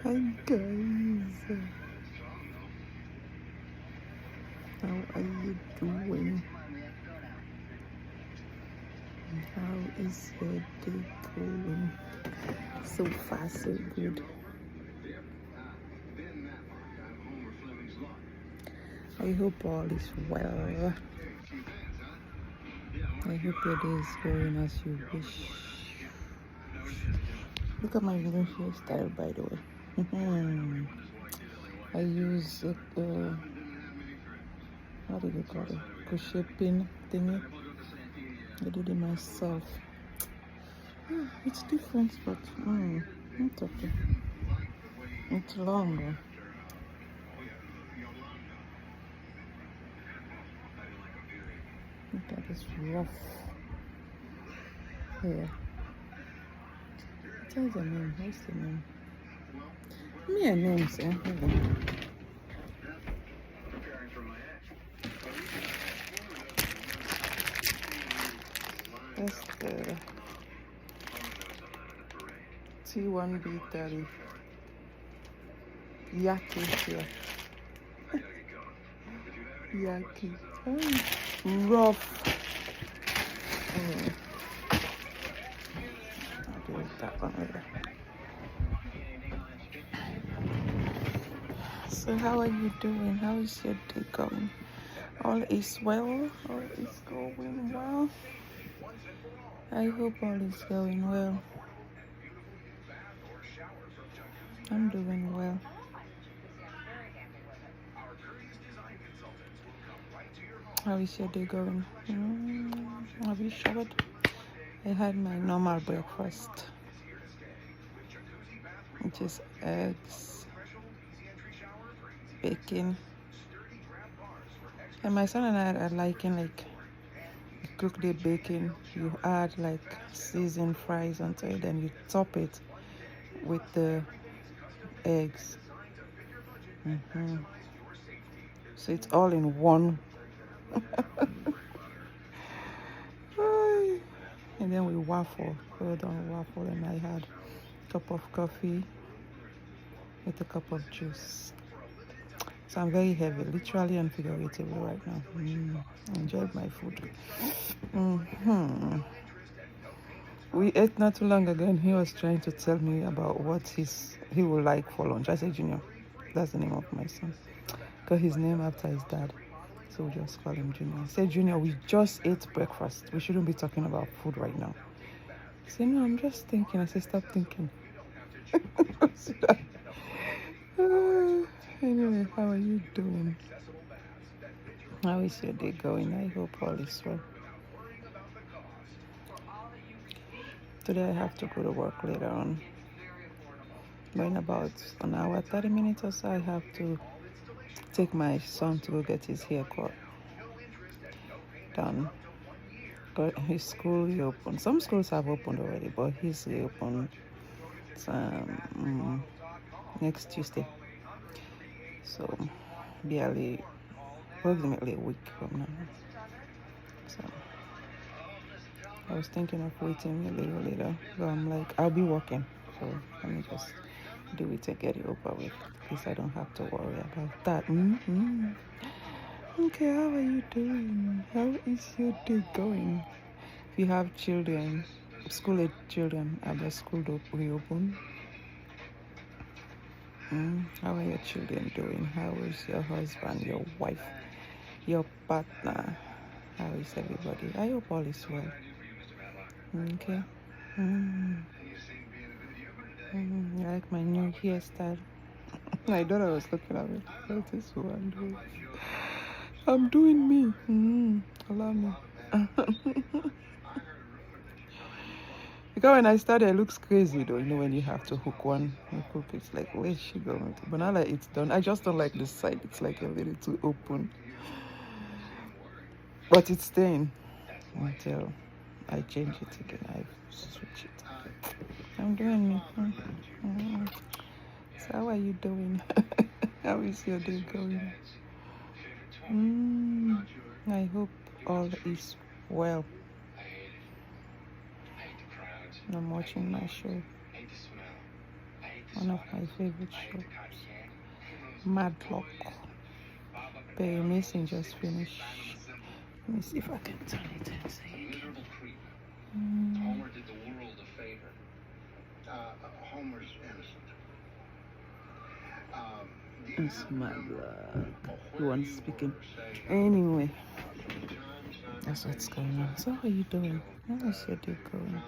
Hi guys, how are you doing? How is your day going? So far, so good. I hope all is well. I hope your day is going as you wish. Look at my new hairstyle, by the way. I use what do you call it? Crochet pin thingy. I did it myself. It's different, but it's okay. It's long. Look at this rough hair. What's the name? What's the name? Me a name, sir. Hold on. That's the T1B30 Yaki here. Yaki. Oh, rough. I'll do that one later. So how are you doing? How is your day going? All is well? All is going well? I hope all is going well. I'm doing well. How is your day going? Have you showered? I had my normal breakfast, which is eggs, bacon. And my son and I are liking like you cook the bacon, you add like seasoned fries onto it, and you top it with the eggs. So it's all in one. And then we waffle, put on waffle, and I had a cup of coffee with a cup of juice. So I'm very heavy, literally and figuratively right now. Enjoyed my food. We ate not too long ago, and he was trying to tell me about what he would like for lunch. I said, Junior, that's the name of my son, because his name after his dad. So we just call him Junior. I said, Junior, we just ate breakfast. We shouldn't be talking about food right now. He said, no, I'm just thinking. I said, stop thinking. Anyway, how are you doing? How is your day going? I hope all is well. Today I have to go to work later on. But in about an hour, 30 minutes or so, I have to take my son to go get his haircut done. Got his school reopened. Some schools have opened already, but his reopened next Tuesday. So barely, approximately a week from now. So I was thinking of waiting a little later, but I'm like, I'll be working, so let me just do it and get it over with. At least I don't have to worry about that. Okay, how are you doing? How is your day going? If you have children, school-age children, are the school reopen? How are your children doing? How is your husband, your wife, your partner? How is everybody? I hope all is well. Okay. You like my new hairstyle? My daughter was looking at me. What's this one doing? I'm doing me. Allow me. Because when I started, it looks crazy though. You know, when you have to hook one, it's like, where's she going to? But now that it's done, I just don't like this side. It's like a little too open. But it's staying until I change it again. I switch it. I'm doing me. So how are you doing? How is your day going? I hope all is well. I'm watching my show One of my favorite shows. Madlock. Perry Mason just finished. Let me see if I can turn it and see. Homer did the world a favor. Homer's innocent. It's Madlock. Who wants speaking? Anyway, that's what's going on. So how are you doing? How's your day going?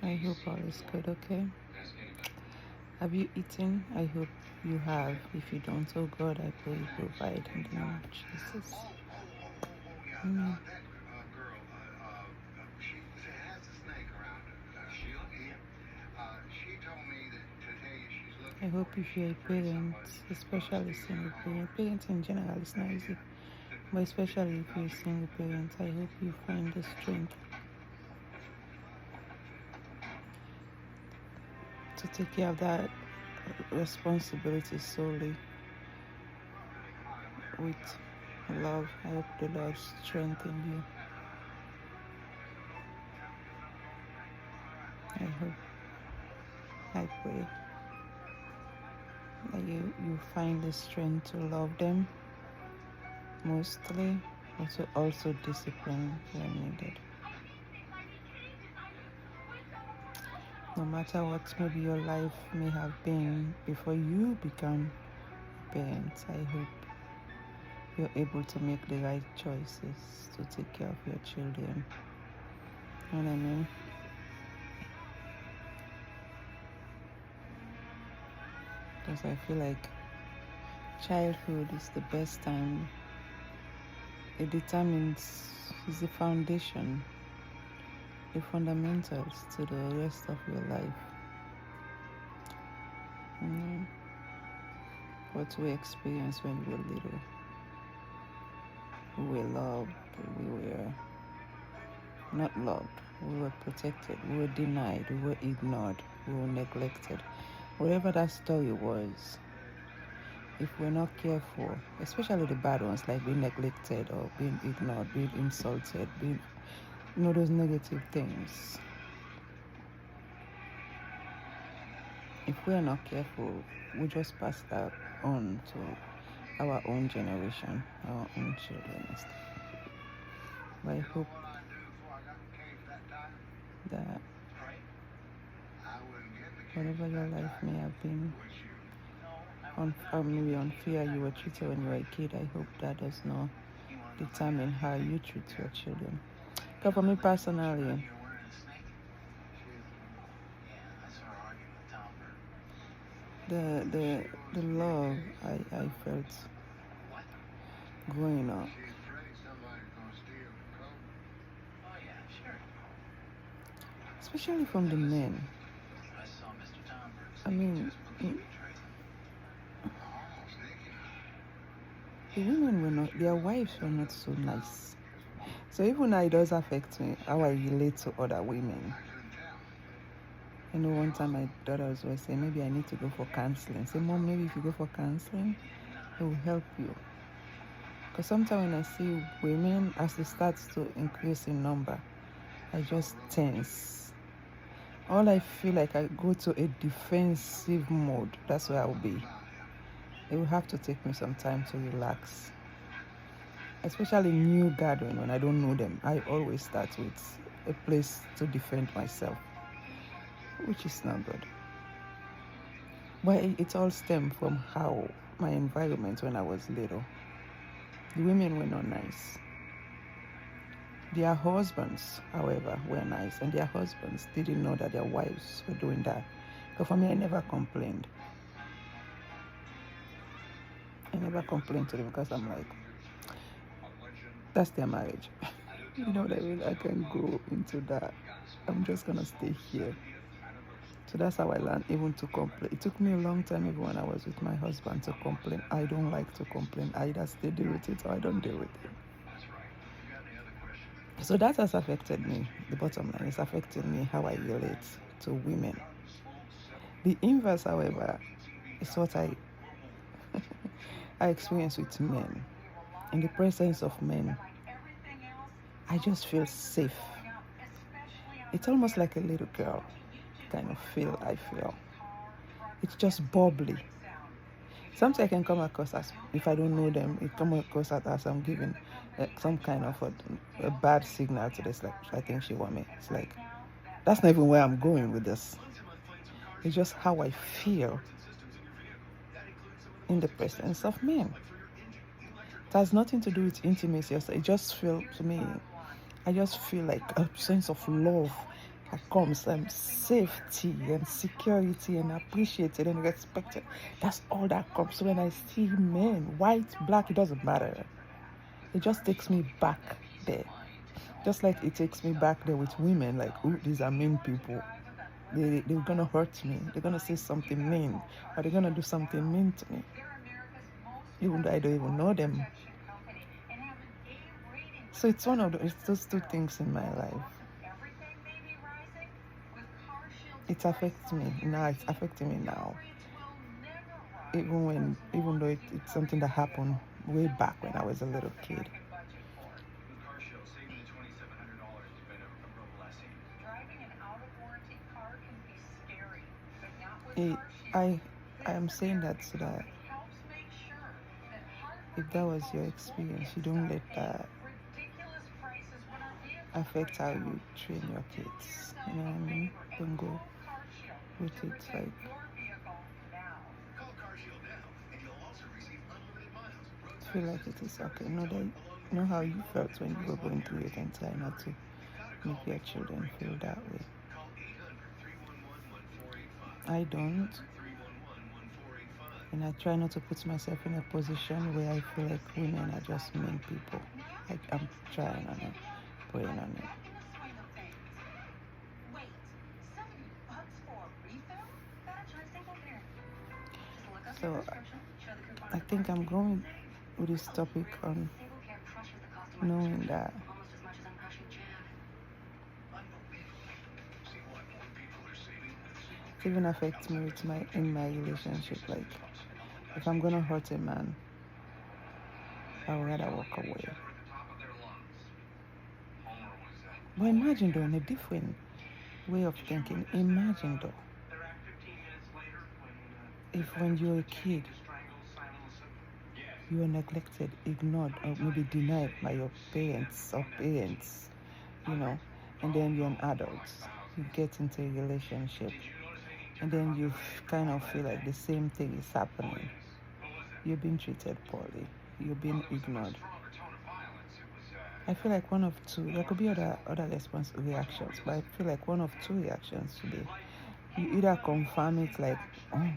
I hope all is good, okay? Have you eaten? I hope you have. If you don't, oh God, I pray you provide in the name of Jesus. I hope if you're a parent, especially single parent, parents in general is not easy, but especially if you're a single parent, I hope you find the strength to take care of that responsibility solely with love. I hope the Lord strengthen you. I hope, I pray that you find the strength to love them mostly, but to also discipline when needed. No matter what maybe your life may have been before you become parents, I hope you're able to make the right choices to take care of your children. You know what I mean? Because I feel like childhood is the best time. It determines, is the foundation, the fundamentals to the rest of your life. What we experienced when we were little. We were loved, we were not loved, we were protected, we were denied, we were ignored, we were neglected. Whatever that story was, if we're not careful, especially the bad ones like being neglected or being ignored, being insulted, being, those negative things. If we're not careful, we just pass that on to our own generation, our own children and stuff. But I hope that whatever your life may have been, maybe unfair you were treated when you were a kid, I hope that does not determine how you treat your children. Because for me personally, the love I felt growing up, especially from the men. I mean, the women were not, their wives were not so nice. So even now it does affect me how I relate to other women. You know, one time my daughter was always saying, maybe I need to go for counseling. Say, Mom, maybe if you go for counseling, it will help you. Because sometimes when I see women, as it starts to increase in number, I just tense. All I feel like I go to a defensive mode. That's where I'll be. It will have to take me some time to relax. Especially new gathering when I don't know them. I always start with a place to defend myself, which is not good. But it all stemmed from how my environment when I was little. The women were not nice. Their husbands, however, were nice, and their husbands didn't know that their wives were doing that. But for me, I never complained. I never complained to them because I'm like, that's their marriage. You know what I mean? I can go into that. I'm just gonna stay here. So that's how I learned even to complain. It took me a long time even when I was with my husband to complain. I don't like to complain. I either stay deal with it or I don't deal with it. So that has affected me. The bottom line is affecting me how I relate to women. The inverse, however, is what I experience with men. In the presence of men, I just feel safe. It's almost like a little girl kind of feel I feel. It's just bubbly. Sometimes I can come across as, if I don't know them, it come across as I'm giving some kind of a bad signal to this. Like, I think she want me. It's like, that's not even where I'm going with this. It's just how I feel in the presence of men. It has nothing to do with intimacy. It just feel to me, I just feel like a sense of love that comes, and safety and security and appreciated and respected. That's all that comes when I see men, white, black, it doesn't matter. It just takes me back there. Just like it takes me back there with women, like, oh, these are mean people. They're gonna hurt me. They're gonna say something mean, or they're gonna do something mean to me, even though I don't even know them. So it's it's those two things in my life. It affects me now. It's affecting me now. Even though it's something that happened way back when I was a little kid. I am saying that so that if that was your experience, you don't let that affect how you train your kids. You know what I mean? Don't go with it like. Feel like it is okay. Know how you felt when you were going through it, and try not to make your children feel that way. I don't. And I try not to put myself in a position where I feel like women are just mean people. Like, I'm trying on it, praying on it. So I think I'm going with this topic on knowing that it even affects me in my relationship. Like, if I'm gonna hurt a man, I would rather walk away. But imagine though, in a different way of thinking, imagine though, if when you're a kid, you were neglected, ignored, or maybe denied by your parents, you know, and then you're an adult, you get into a relationship, and then you kind of feel like the same thing is happening. You're being treated poorly, you're being ignored. I feel like one of two, there could be other reactions, but I feel like one of two reactions today. You either confirm it like, oh,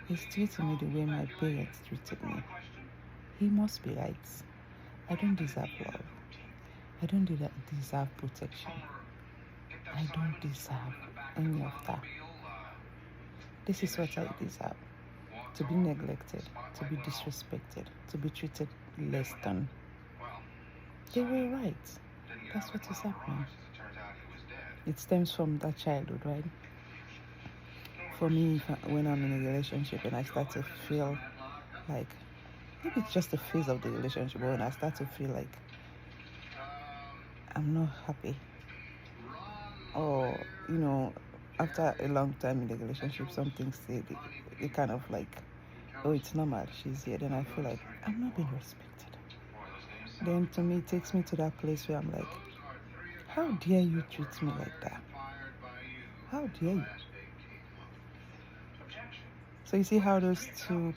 he's treating me the way my parents treated me. He must be right. I don't deserve love. I don't deserve protection. I don't deserve any of that. This is what I deserve. To be neglected, to be disrespected, to be treated less than. They were right. That's what is happening. It stems from that childhood, right? For me, when I'm in a relationship and I start to feel like, maybe it's just the phase of the relationship, but when I start to feel like I'm not happy, or after a long time in the relationship, some things they kind of like, oh, it's normal, she's here, then I feel like I'm not being respected. Then to me, it takes me to that place where I'm like, how dare you treat me like that? How dare you? So you see how those two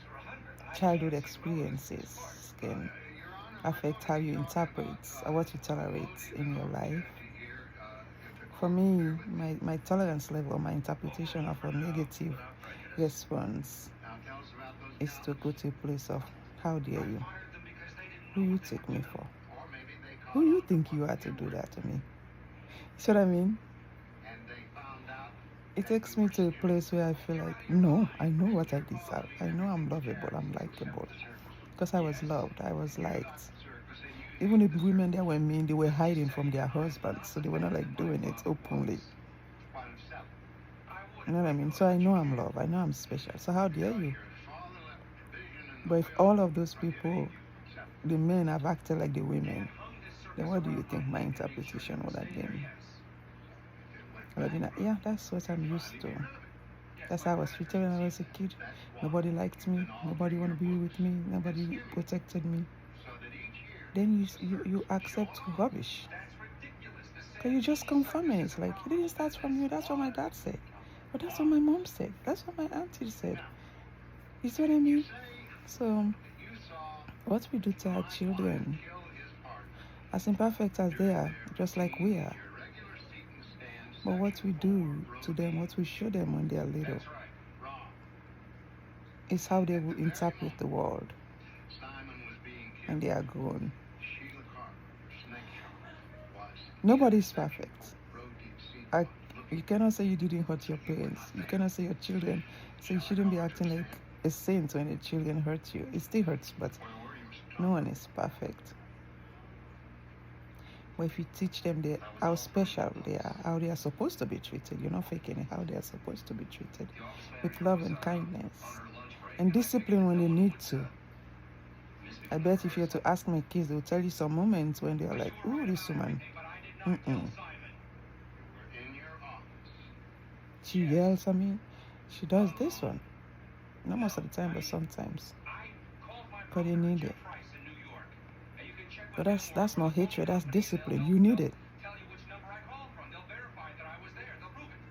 childhood experiences can affect how you interpret or what you tolerate in your life. For me, my tolerance level, my interpretation of a negative response is to go to a place of, how dare you? Who you take me for? Who you think you are to do that to me? See what I mean? It takes me to a place where I feel like, no, I know what I deserve. I know I'm lovable, I'm likable. Because I was loved, I was liked. Even if women that were mean, they were hiding from their husbands, so they were not like doing it openly. You know what I mean? So I know I'm loved, I know I'm special. So how dare you? But if all of those people, the men have acted like the women, Then what do you think my interpretation would have been? I would have been like, yeah, that's what I'm used to. That's how I was treated when I was a kid. Nobody liked me. Nobody wanted to be with me. Nobody protected me. Then you accept rubbish. Because you just confirm it. It's like, it didn't start from you. That's what my dad said. But that's what my mom said. That's what my auntie said. You see what I mean? So, what we do to our children, as imperfect as they are, just like we are, but what we do to them, what we show them when they are little, is how they will interpret the world when they are grown. Nobody's perfect. You cannot say you didn't hurt your parents. You cannot say your children. So you shouldn't be acting like a saint when your children hurt you. It still hurts, but no one is perfect. But if you teach them how special they are, how they are supposed to be treated, you're not faking it, how they are supposed to be treated, with love and kindness, and discipline when they need to. I bet if you were to ask my kids, they'll tell you some moments when they're like, ooh, this woman, she yells at me. She does this one. Not most of the time, but sometimes. But they need it. But that's not hatred, that's discipline. You need it.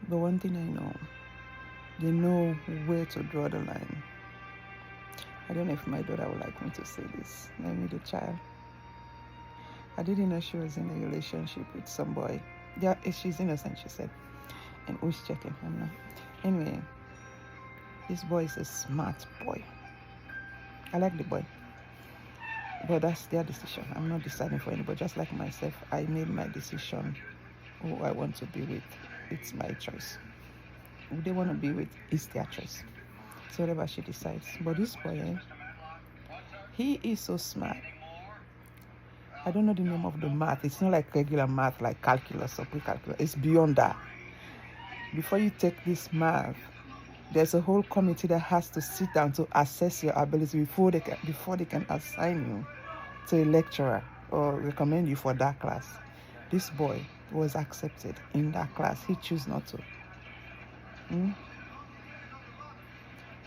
But one thing I know, they know where to draw the line. I don't know if my daughter would like me to say this. Maybe the child. I didn't know she was in a relationship with some boy. Yeah, she's innocent, she said. And who's checking? I'm not. Anyway, this boy is a smart boy. I like the boy. But that's their decision. I'm not deciding for anybody. Just like myself, I made my decision who I want to be with. It's my choice. Who they want to be with, it's their choice. So whatever she decides. But this boy, he is so smart. I don't know the name of the math. It's not like regular math, like calculus or pre-calculus. It's beyond that. Before you take this math, there's a whole committee that has to sit down to assess your ability before they can assign you to a lecturer or recommend you for that class. This boy was accepted in that class. He chose not to.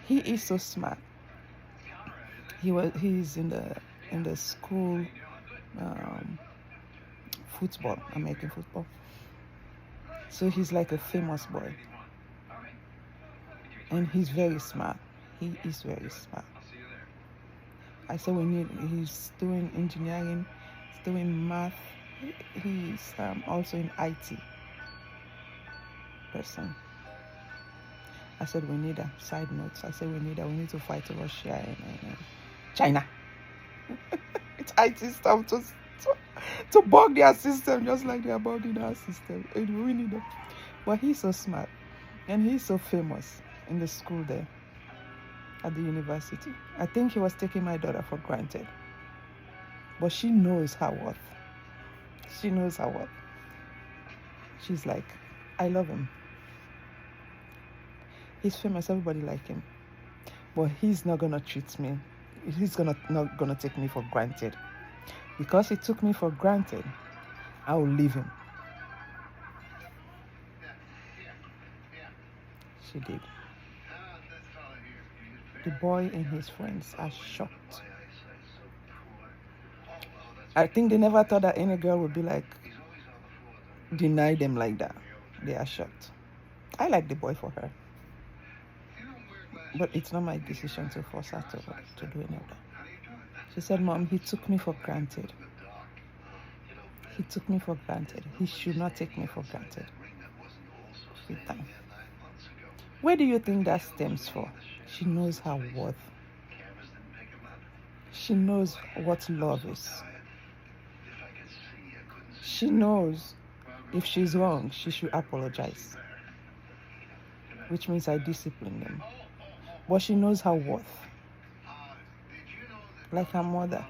He is so smart. He's in the school football, American football. So he's like a famous boy. And he's very smart. He is very smart. I said he's doing engineering, he's doing math, he's also in IT person. I said we need a side notes. I said we need to fight Russia and China. It's IT stuff to bug their system just like they're bugging our system. And we need it. But he's so smart and he's so famous in the school there at the university. I think he was taking my daughter for granted. But she knows her worth. She knows her worth. She's like, I love him. He's famous, everybody like him. But he's not gonna treat me. He's not gonna take me for granted. Because he took me for granted, I will leave him. She did. The boy and his friends are shocked. I think they never thought that any girl would be like, deny them like that. They are shocked. I like the boy for her. But it's not my decision to force her to do any of that. She said, Mom, he took me for granted. He took me for granted. He should not take me for granted. Where do you think that stems from? She knows her worth. She knows what love is. She knows if she's wrong, she should apologize. Which means I discipline them. But she knows her worth. Like her mother.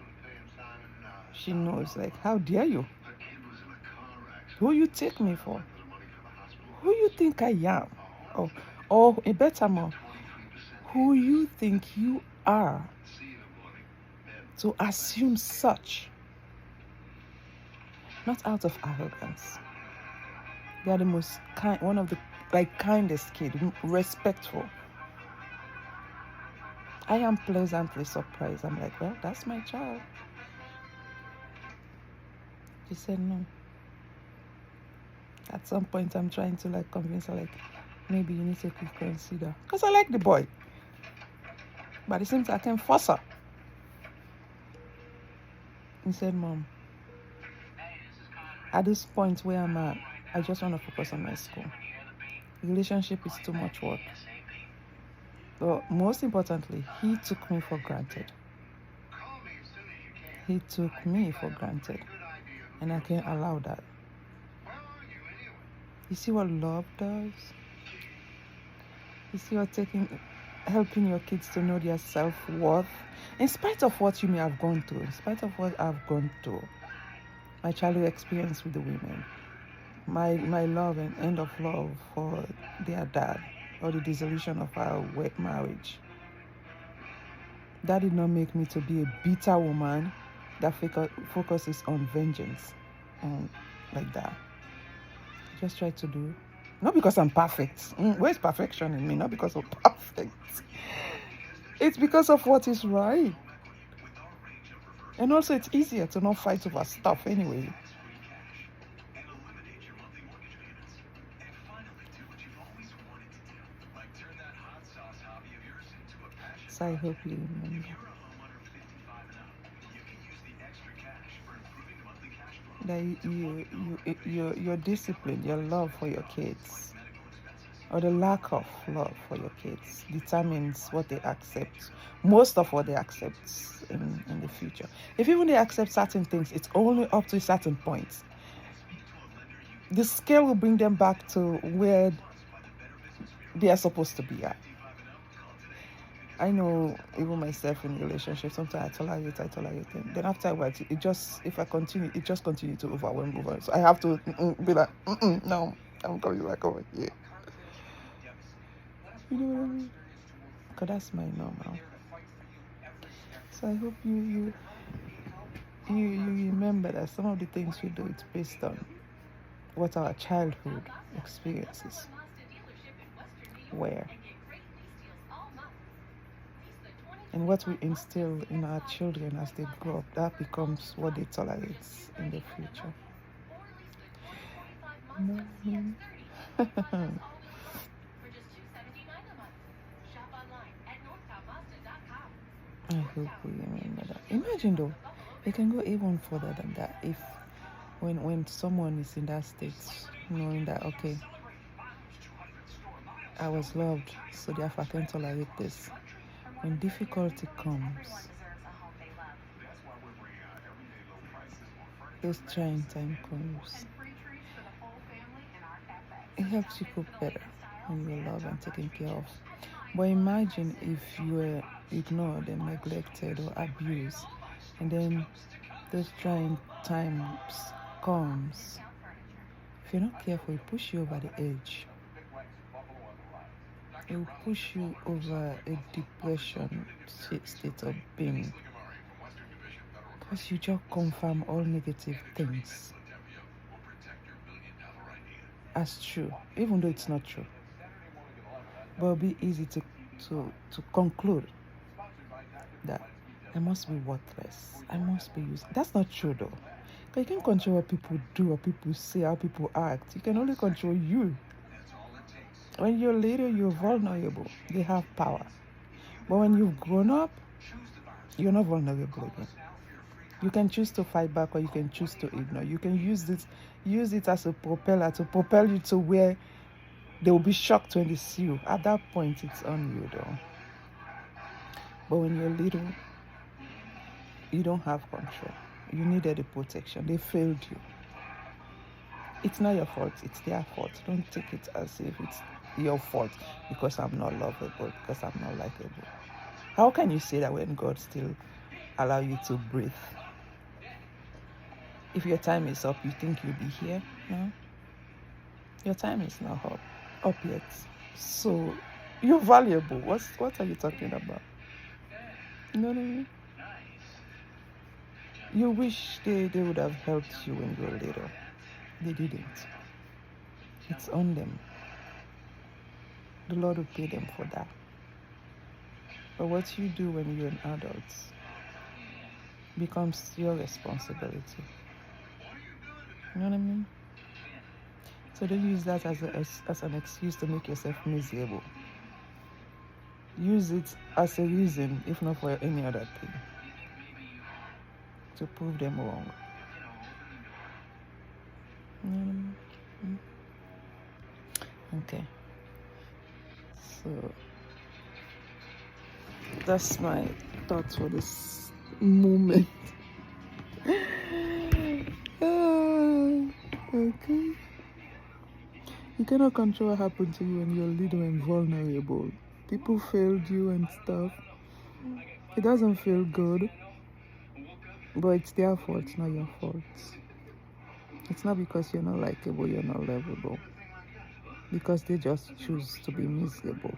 She knows, like, how dare you? Who you take me for? Who you think I am? Or a better more, who you think you are to assume such? not out of arrogance. They are the most kind, one of the kindest kid, respectful. I am pleasantly surprised. I'm like, well, that's my child. She said no. At some point, I'm trying to convince her, maybe you need to consider. Because I like the boy. But it seems I can force her. He said, Mom, at this point where I'm at, I just want to focus on my school. Relationship is too much work. But most importantly, he took me for granted. He took me for granted. And I can't allow that. You see what love does? You see what helping your kids to know their self-worth? In spite of what you may have gone through, in spite of what I've gone through, my childhood experience with the women, my love and end of love for their dad, or the dissolution of our marriage, that did not make me to be a bitter woman that focuses on vengeance, like that. I just try to do, not because I'm perfect. Where's perfection in me? Not because I'm perfect. It's because of what is right. And also, it's easier to not fight over stuff anyway. So I hope you remember that your discipline, your love for your kids, or the lack of love for your kids, determines what they accept. Most of what they accept in the future. If even they accept certain things, it's only up to a certain point. The scale will bring them back to where they are supposed to be at. I know even myself in relationships, sometimes I tolerate it. Then after a while, if I continue, it just continues to overwhelm. So I have to be like, no, I'm coming back over here. You know what I mean? Because that's my normal. So I hope you remember that some of the things we do, it's based on what our childhood experiences were. And what we instill in our children as they grow up, that becomes what they tolerate in the future. I hope we remember that. Imagine though, it can go even further than that. If when someone is in that state, knowing that, okay, I was loved, so therefore I can tolerate this. When difficulty comes, those trying time comes, it helps you cope better when you're loved and taken care of. But imagine if you were ignored and neglected or abused, and then those trying times comes. If you're not careful, it push you over the edge. It will push you over a depression state of being, because you just confirm all negative things as true, even though it's not true. But it'll be easy to conclude that I must be worthless, I must be used. That's not true though. Because you can't control what people do, what people say, how people act. You can only control you. When you're little, you're vulnerable. They have power. But when you've grown up, you're not vulnerable again. You can choose to fight back, or you can choose to ignore. You can use it as a propeller to propel you to where they will be shocked when they see you. At that point, it's on you though. But when you're little, you don't have control. You needed a protection. They failed you. It's not your fault. It's their fault. Don't take it as if it's your fault because I'm not lovable, because I'm not likable. How can you say that when God still allow you to breathe? If your time is up, you think you'll be here? No. Your time is not up yet. So you're valuable. What are you talking about? You know what I mean? You wish they would have helped you when you were little. They didn't. It's on them. The Lord will pay them for that. But what you do when you're an adult becomes your responsibility. You know what I mean? So don't use that as an excuse to make yourself miserable. Use it as a reason, if not for any other thing, to prove them wrong. You know what I mean? Okay. So that's my thoughts for this moment. Okay. You cannot control what happened to you when you're little and vulnerable. People failed you and stuff. It doesn't feel good, but it's their fault, not your fault. It's not because you're not likable, you're not lovable. Because they just choose to be miserable.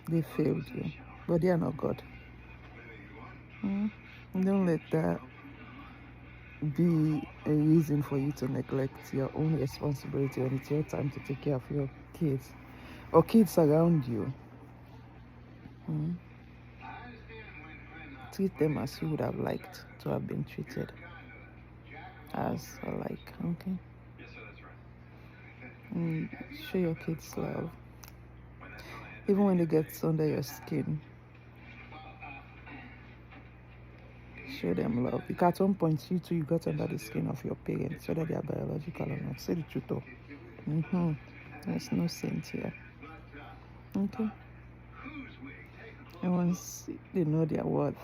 They failed you, but they are not God. Don't let that be a reason for you to neglect your own responsibility when it's your time to take care of your kids or kids around you. Treat them as you would have liked to have been treated as alike. Okay. Show your kids love, even when they get under your skin. Show them love. Because at one point, you got under the skin of your parents, whether they are biological or not. Say the truth, though. There's no saint here. Okay. And once they know their worth,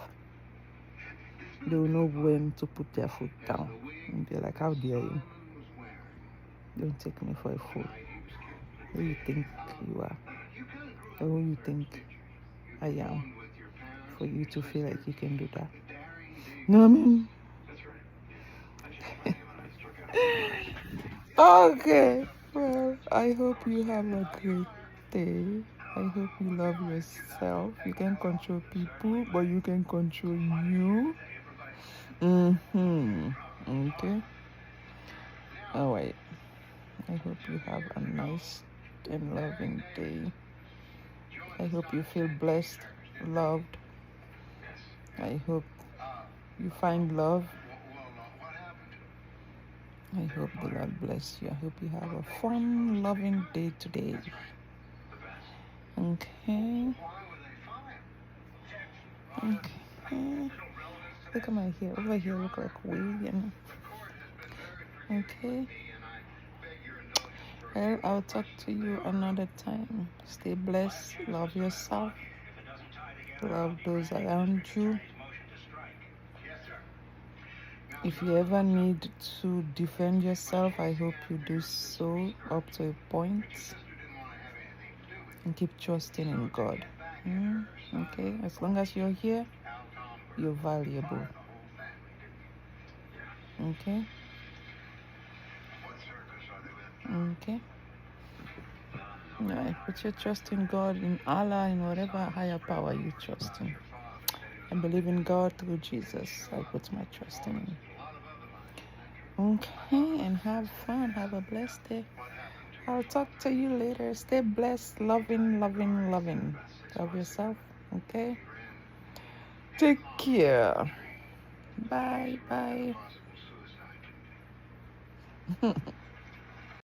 they will know when to put their foot down and be like, how dare you? Don't take me for a fool. Who you think you are? Or who you think I am? For you to feel like you can do that. You know what I mean? Okay. Well, I hope you have a great day. I hope you love yourself. You can control people, but you can control you. Okay. All right. I hope you have a nice and loving day. I hope you feel blessed, loved. I hope you find love. I hope the Lord bless you. I hope you have a fun, loving day today. Okay. Look at my hair. Over here look like wig. Okay. Well, I'll talk to you another time. Stay blessed. Love yourself. Love those around you. If you ever need to defend yourself, I hope you do so up to a point. And keep trusting in God. Okay? As long as you're here, you're valuable. Okay? Okay? Yeah, put your trust in God, in Allah, in whatever higher power you trust in. I believe in God through Jesus. I put my trust in Him. Okay, and have fun. Have a blessed day. I'll talk to you later. Stay blessed, loving. Love yourself, okay? Take care. Bye.